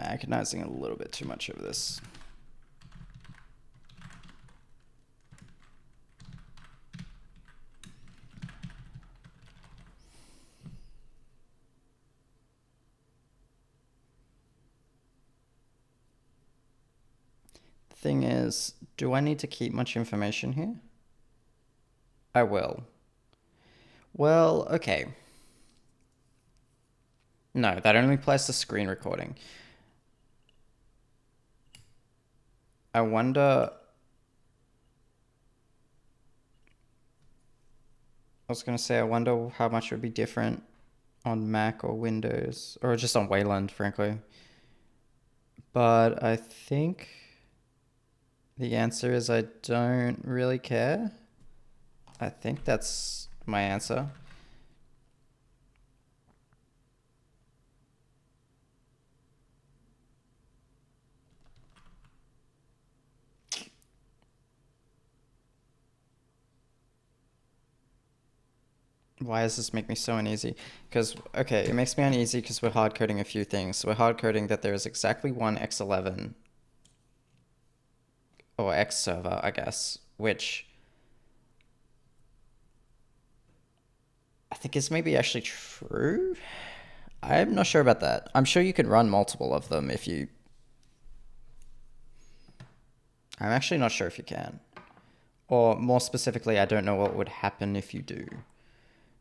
I'm agonizing a little bit too much over this. Thing is, do I need to keep much information here? I will. Well, okay. No, that only applies to screen recording. I wonder... I was going to say, I wonder how much it would be different on Mac or Windows, or just on Wayland, frankly. But I think the answer is I don't really care. I think that's my answer. Why does this make me so uneasy? Because, okay, it makes me uneasy because we're hard coding a few things. So we're hard coding that there is exactly one X11 or X server, I guess, which I think is maybe actually true. I'm not sure about that. I'm sure you could run multiple of them if you... I'm actually not sure if you can. Or more specifically, I don't know what would happen if you do.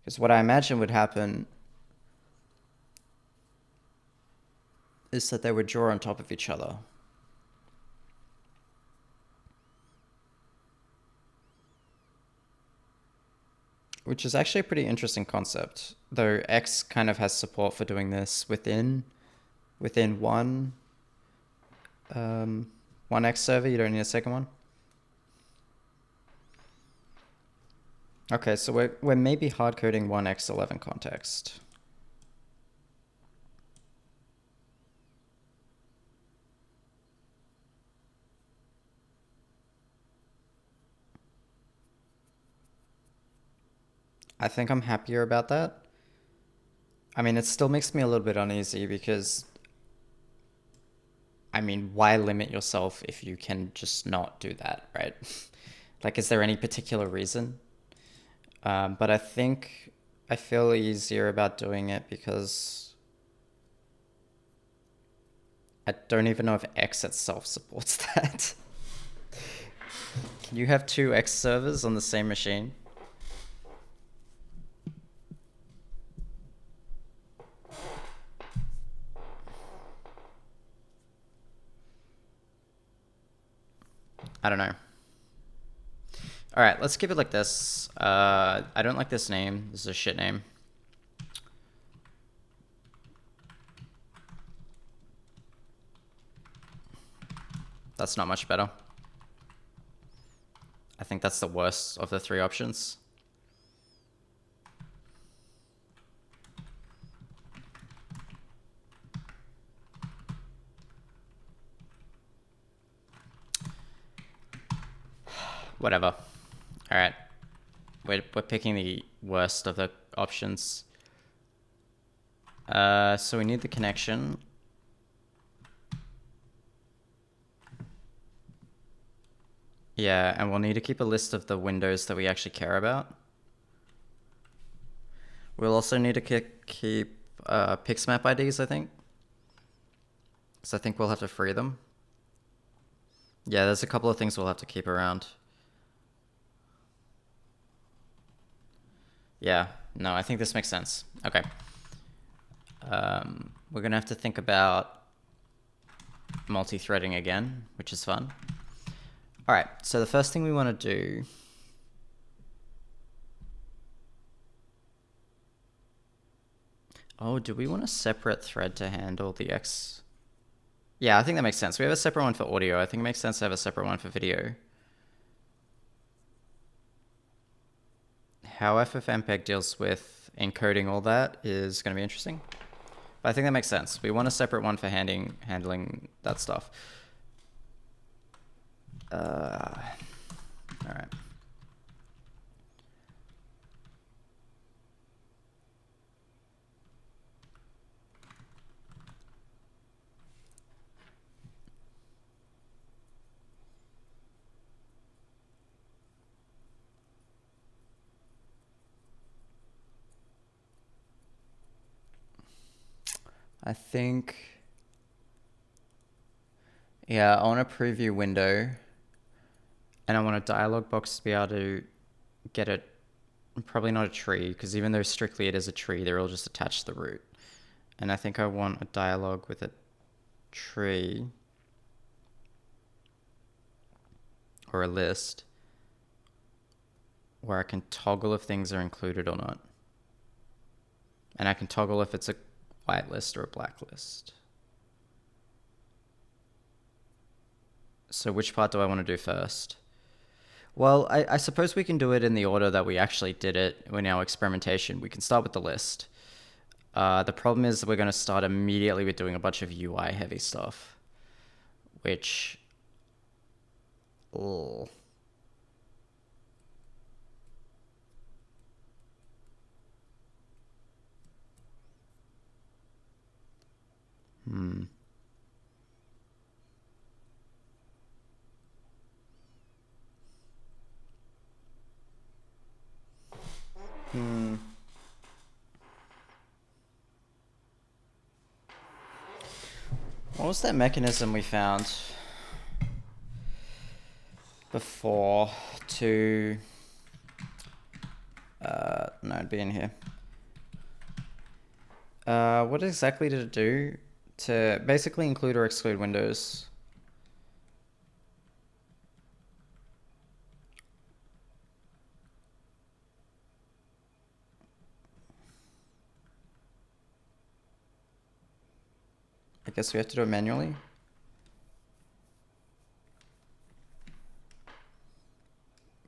Because what I imagine would happen is that they would draw on top of each other. Which is actually a pretty interesting concept, though X kind of has support for doing this within one X server. You don't need a second one. Okay, so we're maybe hard coding one X11 context. I think I'm happier about that. I mean, it still makes me a little bit uneasy because, I mean, why limit yourself if you can just not do that, right? Like, is there any particular reason? But I think I feel easier about doing it because I don't even know if X itself supports that. Can you have two X servers on the same machine? I don't know. All right, let's keep it like this. I don't like this name. This is a shit name. That's not much better. I think that's the worst of the three options. Whatever. All right. We're picking the worst of the options. So we need the connection. Yeah, and we'll need to keep a list of the windows that we actually care about. We'll also need to keep pixmap IDs, I think. Because I think we'll have to free them. Yeah, there's a couple of things we'll have to keep around. Yeah, no, I think this makes sense. Okay. We're going to have to think about multi-threading again, which is fun. All right, so the first thing we want to do... Oh, do we want a separate thread to handle the X? Yeah, I think that makes sense. We have a separate one for audio. I think it makes sense to have a separate one for video. How FFmpeg deals with encoding all that is going to be interesting. But I think that makes sense. We want a separate one for handling that stuff. All right. I think, yeah, I want a preview window and I want a dialog box to be able to get it, probably not a tree, because even though strictly it is a tree, they're all just attached to the root. And I think I want a dialog with a tree or a list where I can toggle if things are included or not. And I can toggle if it's a white list or a black list. So which part do I want to do first? Well, I suppose we can do it in the order that we actually did it in our experimentation. We can start with the list. The problem is we're going to start immediately with doing a bunch of UI heavy stuff, which... Oh. Hmm. What was that mechanism we found before to... no, it'd be in here. What exactly did it do to basically include or exclude windows? I guess we have to do it manually.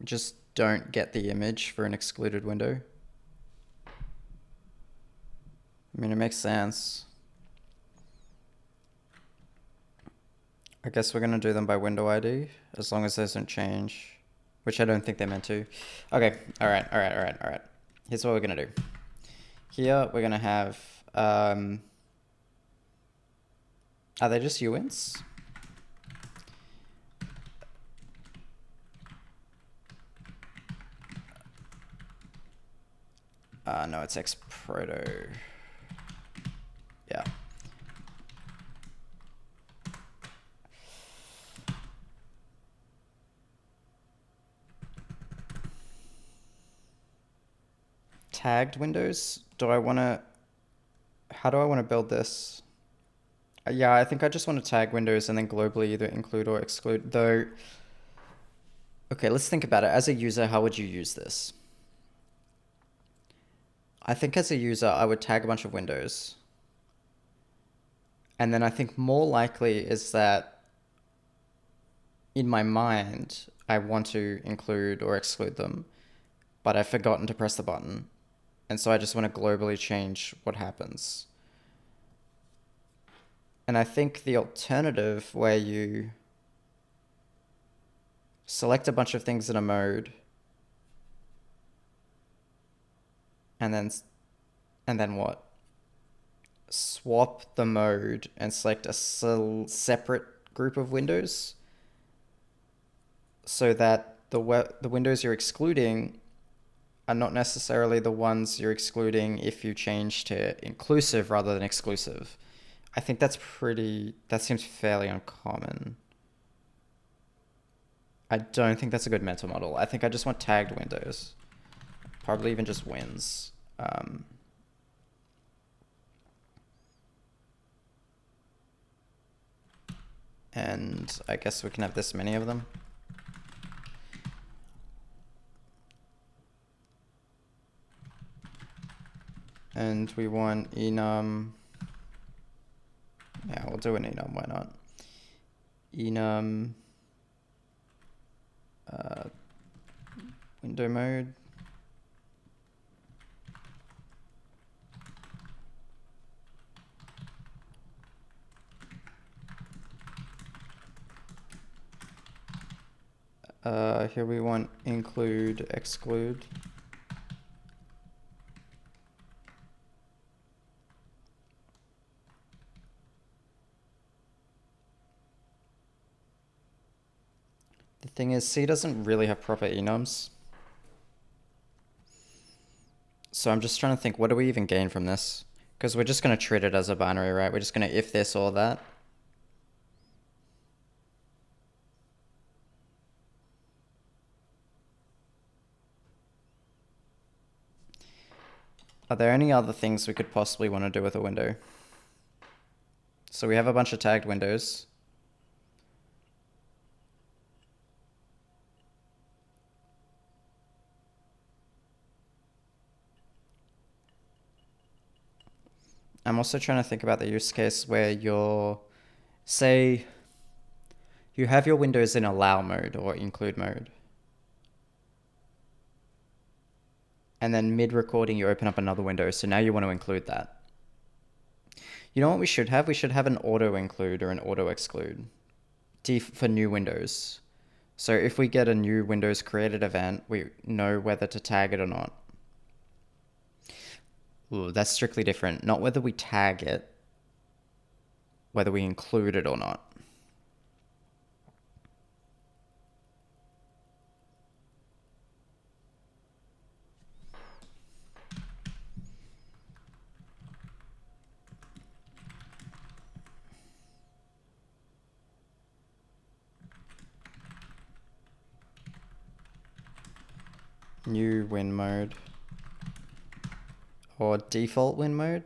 Just don't get the image for an excluded window. I mean, it makes sense. I guess we're going to do them by window ID, as long as those don't change, which I don't think they're meant to. Okay, all right. Here's what we're going to do. Here, we're going to have... are they just uints? No, it's xproto. Yeah. Tagged windows? How do I want to build this? Yeah, I think I just want to tag windows and then globally either include or exclude, though. Okay, let's think about it. As a user, how would you use this? I think as a user, I would tag a bunch of windows. And then I think more likely is that in my mind, I want to include or exclude them, but I've forgotten to press the button. And so I just want to globally change what happens. And I think the alternative where you select a bunch of things in a mode and then what? Swap the mode and select a separate group of windows so that the windows you're excluding are not necessarily the ones you're excluding if you change to inclusive rather than exclusive. I think that seems fairly uncommon. I don't think that's a good mental model. I think I just want tagged windows. Probably even just wins. And I guess we can have this many of them. And we want enum. Yeah, we'll do an enum, why not? Enum window mode. Here we want include, exclude. The thing is, C doesn't really have proper enums. So I'm just trying to think, what do we even gain from this? Because we're just going to treat it as a binary, right? We're just going to if this or that. Are there any other things we could possibly want to do with a window? So we have a bunch of tagged windows. I'm also trying to think about the use case where say, you have your windows in allow mode or include mode. And then mid-recording, you open up another window. So now you want to include that. You know what we should have? We should have an auto-include or an auto-exclude for new windows. So if we get a new Windows created event, we know whether to tag it or not. Ooh, that's strictly different. Not whether we tag it, whether we include it or not. New win mode. Or default win mode.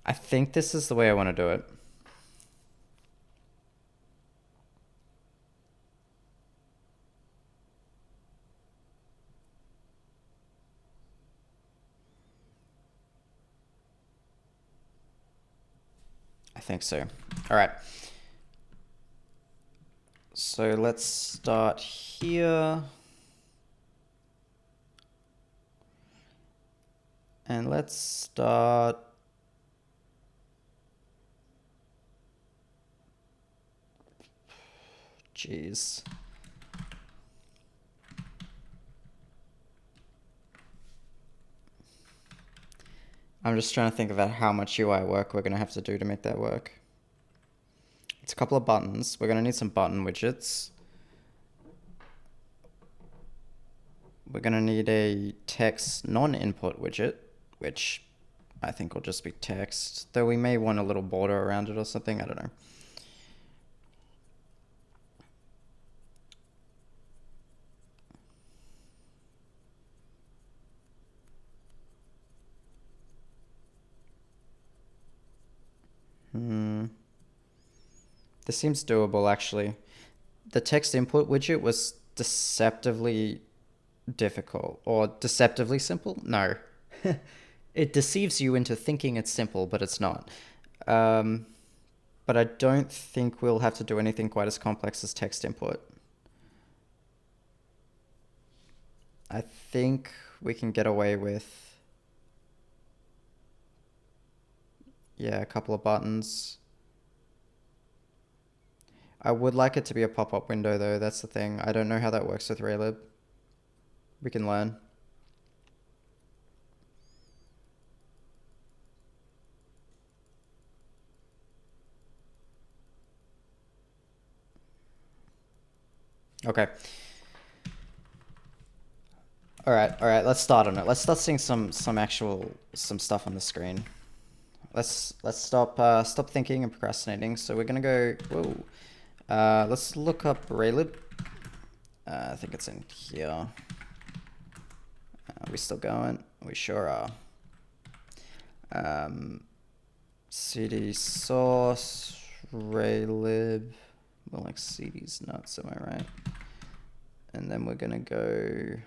I think this is the way I want to do it. I think so. All right. So let's start here. And let's start... Jeez. I'm just trying to think about how much UI work we're going to have to do to make that work. It's a couple of buttons. We're going to need some button widgets. We're going to need a text non-input widget, which I think will just be text, though we may want a little border around it or something. I don't know. This seems doable, actually. The text input widget was deceptively difficult, or deceptively simple? No. It deceives you into thinking it's simple, but it's not. But I don't think we'll have to do anything quite as complex as text input. I think we can get away with, yeah, a couple of buttons. I would like it to be a pop-up window, though. That's the thing. I don't know how that works with Raylib. We can learn. Okay. All right. Let's start on it. Let's start seeing some stuff on the screen. Let's stop thinking and procrastinating. So we're gonna go. Whoa. Let's look up Raylib. I think it's in here. Are we still going? We sure are. CD source Raylib. Well, like CD's nuts, am I right? And then we're gonna go.